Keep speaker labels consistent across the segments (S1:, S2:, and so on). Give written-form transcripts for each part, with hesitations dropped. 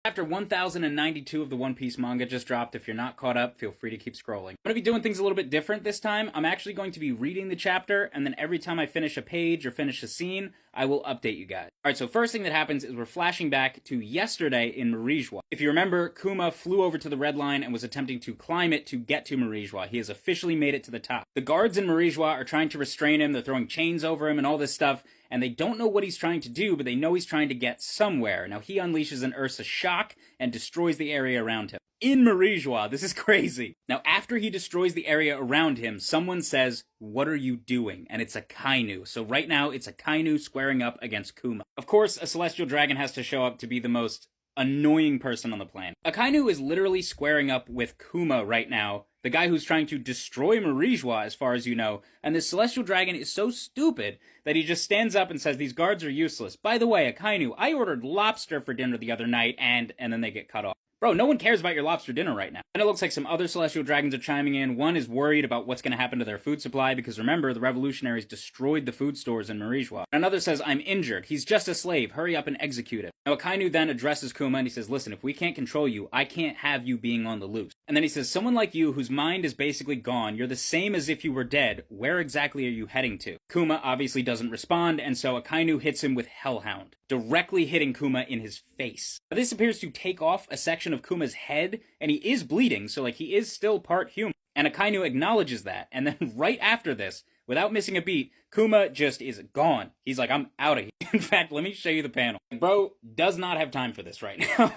S1: Chapter 1092 of the One Piece manga just dropped. If you're not caught up, feel free to keep scrolling. I'm going to be doing things a little bit different this time. I'm actually going to be reading the chapter, and then every time I finish a page or finish a scene, I will update you guys. Alright, so first thing that happens is we're flashing back to yesterday in Marijoa. If you remember, Kuma flew over to the red line and was attempting to climb it to get to Marijoa. He has officially made it to the top. The guards in Marijoa are trying to restrain him, they're throwing chains over him and all this stuff, and they don't know what he's trying to do, but they know he's trying to get somewhere. Now, he unleashes an Ursa shock and destroys the area around him. In Marijoa, this is crazy. Now, after he destroys the area around him, someone says, "What are you doing?" And it's a Kainu. So right now, it's a Kainu squaring up against Kuma. Of course, a celestial dragon has to show up to be the most annoying person on the planet. A Kainu is literally squaring up with Kuma right now, the guy who's trying to destroy Marijoa, as far as you know, and this celestial dragon is so stupid that he just stands up and says, "These guards are useless. By the way, Akainu, I ordered lobster for dinner the other night," and then they get cut off. Bro, no one cares about your lobster dinner right now. And it looks like some other celestial dragons are chiming in. One is worried about what's going to happen to their food supply, because remember, the revolutionaries destroyed the food stores in Marijoa. Another says, "I'm injured. He's just a slave. Hurry up and execute him." Now, Akainu then addresses Kuma and he says, "Listen, if we can't control you, I can't have you being on the loose." And then he says, "Someone like you, whose mind is basically gone, you're the same as if you were dead. Where exactly are you heading to?" Kuma obviously doesn't respond, and so Akainu hits him with Hellhound, directly hitting Kuma in his face. Now, this appears to take off a section of Kuma's head, and he is bleeding, so like he is still part human. And Akainu acknowledges that, and then right after this, without missing a beat, Kuma just is gone. He's like, "I'm out of here." In fact, let me show you the panel. Bro does not have time for this right now.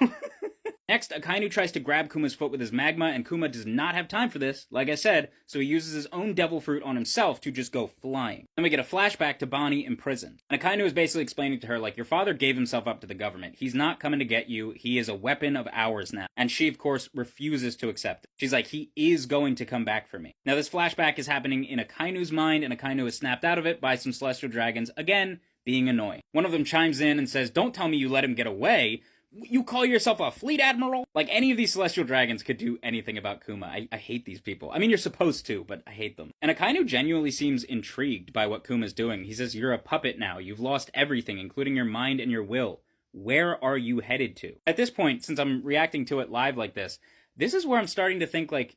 S1: Next, Akainu tries to grab Kuma's foot with his magma, and Kuma does not have time for this, like I said, so he uses his own devil fruit on himself to just go flying. Then we get a flashback to Bonnie imprisoned. And Akainu is basically explaining to her, like, your father gave himself up to the government. He's not coming to get you. He is a weapon of ours now. And she, of course, refuses to accept it. She's like, he is going to come back for me. Now, this flashback is happening in Akainu's mind, and Akainu is snapped out of it by some celestial dragons, again, being annoying. One of them chimes in and says, "Don't tell me you let him get away. You call yourself a fleet admiral?" Like, any of these celestial dragons could do anything about Kuma. I hate these people. I mean, you're supposed to, but I hate them. And Akainu genuinely seems intrigued by what Kuma's doing. He says, "You're a puppet now. You've lost everything, including your mind and your will. Where are you headed to?" At this point, since I'm reacting to it live like this is where I'm starting to think, like,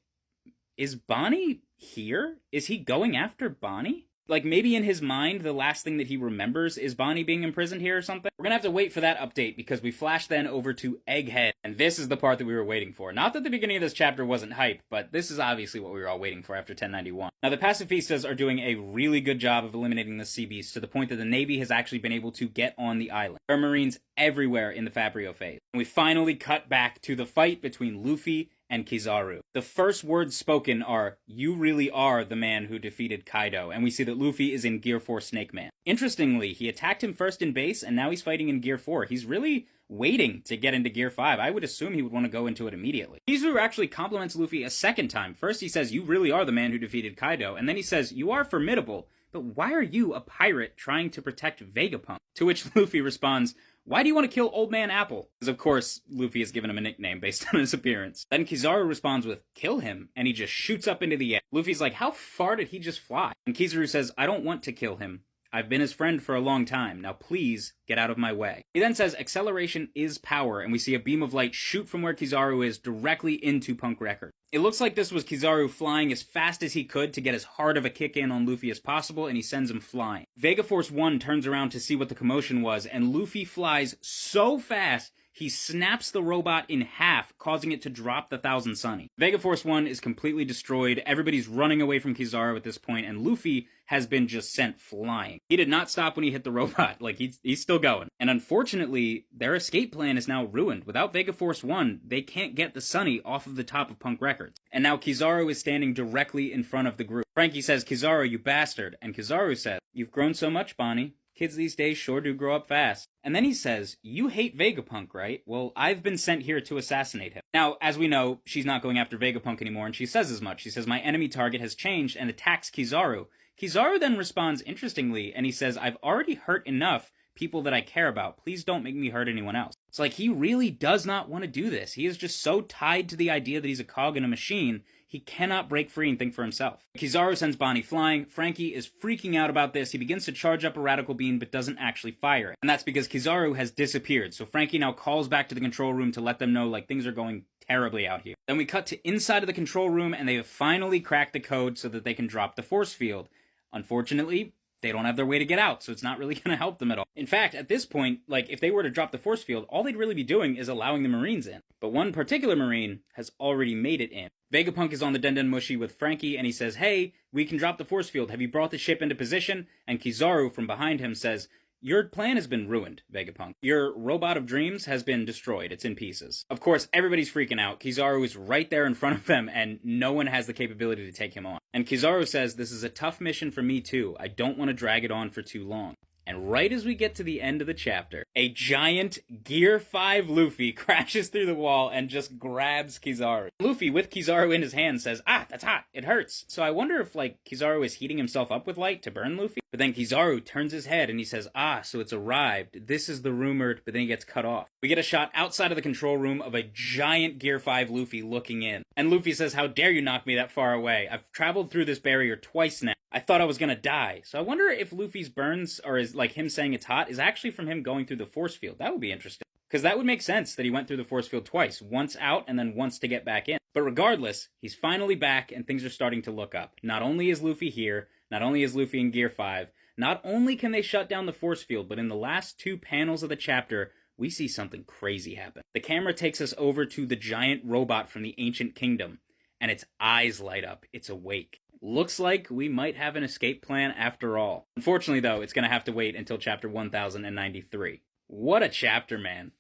S1: is Bonnie here? Is he going after Bonnie? Like, maybe in his mind, the last thing that he remembers is Bonnie being imprisoned here or something? We're gonna have to wait for that update, because we flash then over to Egghead, and this is the part that we were waiting for. Not that the beginning of this chapter wasn't hype, but this is obviously what we were all waiting for after 1091. Now, the pacifistas are doing a really good job of eliminating the sea beasts, to the point that the Navy has actually been able to get on the island. There are Marines everywhere in the Fabrio phase. And we finally cut back to the fight between Luffy and Kizaru. The first words spoken are, "You really are the man who defeated Kaido," and we see that Luffy is in Gear 4 Snake Man. Interestingly, he attacked him first in base, and now he's fighting in Gear 4. He's really waiting to get into Gear 5. I would assume he would want to go into it immediately. Kizaru actually compliments Luffy a second time. First he says, "You really are the man who defeated Kaido," and then he says, "You are formidable, but why are you, a pirate, trying to protect Vegapunk?" To which Luffy responds, "Why do you want to kill Old Man Apple?" Because, of course, Luffy has given him a nickname based on his appearance. Then Kizaru responds with, "Kill him," and he just shoots up into the air. Luffy's like, how far did he just fly? And Kizaru says, "I don't want to kill him. I've been his friend for a long time. Now please, get out of my way." He then says, "Acceleration is power," and we see a beam of light shoot from where Kizaru is directly into Punk Record. It looks like this was Kizaru flying as fast as he could to get as hard of a kick in on Luffy as possible, and he sends him flying. Vega Force 1 turns around to see what the commotion was, and Luffy flies so fast, he snaps the robot in half, causing it to drop the Thousand Sunny. Vega Force 1 is completely destroyed, everybody's running away from Kizaru at this point, and Luffy has been just sent flying. He did not stop when he hit the robot, like he's still going. And unfortunately, their escape plan is now ruined. Without Vega Force 1, they can't get the Sunny off of the top of Punk Records. And now Kizaru is standing directly in front of the group. Frankie says, "Kizaru, you bastard," and Kizaru says, "You've grown so much, Bonnie. Kids these days sure do grow up fast." And then he says, "You hate Vegapunk, right? Well, I've been sent here to assassinate him." Now, as we know, she's not going after Vegapunk anymore, and she says as much. She says, "My enemy target has changed," and attacks Kizaru. Kizaru then responds interestingly, and he says, "I've already hurt enough people that I care about. Please don't make me hurt anyone else." It's like, he really does not want to do this. He is just so tied to the idea that he's a cog in a machine, he cannot break free and think for himself. Kizaru sends Bonnie flying. Franky is freaking out about this. He begins to charge up a radical beam but doesn't actually fire it. And that's because Kizaru has disappeared. So Franky now calls back to the control room to let them know like things are going terribly out here. Then we cut to inside of the control room and they have finally cracked the code so that they can drop the force field. Unfortunately, they don't have their way to get out, so it's not really going to help them at all. In fact, at this point, like, if they were to drop the force field, all they'd really be doing is allowing the Marines in. But one particular Marine has already made it in. Vegapunk is on the Den Mushi with Franky, and he says, "Hey, we can drop the force field. Have you brought the ship into position?" And Kizaru, from behind him, says, "Your plan has been ruined, Vegapunk. Your robot of dreams has been destroyed. It's in pieces." Of course, everybody's freaking out. Kizaru is right there in front of them, and no one has the capability to take him on. And Kizaru says, "This is a tough mission for me too. I don't want to drag it on for too long." And right as we get to the end of the chapter, a giant Gear 5 Luffy crashes through the wall and just grabs Kizaru. Luffy, with Kizaru in his hand, says, "Ah, that's hot. It hurts." So I wonder if, like, Kizaru is heating himself up with light to burn Luffy. But then Kizaru turns his head and he says, "Ah, so it's arrived. This is the rumored," but then he gets cut off. We get a shot outside of the control room of a giant Gear 5 Luffy looking in. And Luffy says, "How dare you knock me that far away? I've traveled through this barrier twice now. I thought I was gonna die." So I wonder if Luffy's burns, or is like him saying it's hot, is actually from him going through the force field. That would be interesting. Because that would make sense that he went through the force field twice. Once out and then once to get back in. But regardless, he's finally back and things are starting to look up. Not only is Luffy here, not only is Luffy in Gear 5, not only can they shut down the force field, but in the last 2 panels of the chapter, we see something crazy happen. The camera takes us over to the giant robot from the ancient kingdom, and its eyes light up. It's awake. Looks like we might have an escape plan after all. Unfortunately, though, it's going to have to wait until chapter 1093. What a chapter, man.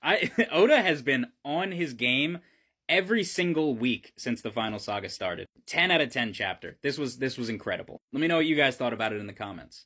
S1: Oda has been on his game every single week since the final saga started. 10 out of 10 chapter. This was incredible. Let me know what you guys thought about it in the comments.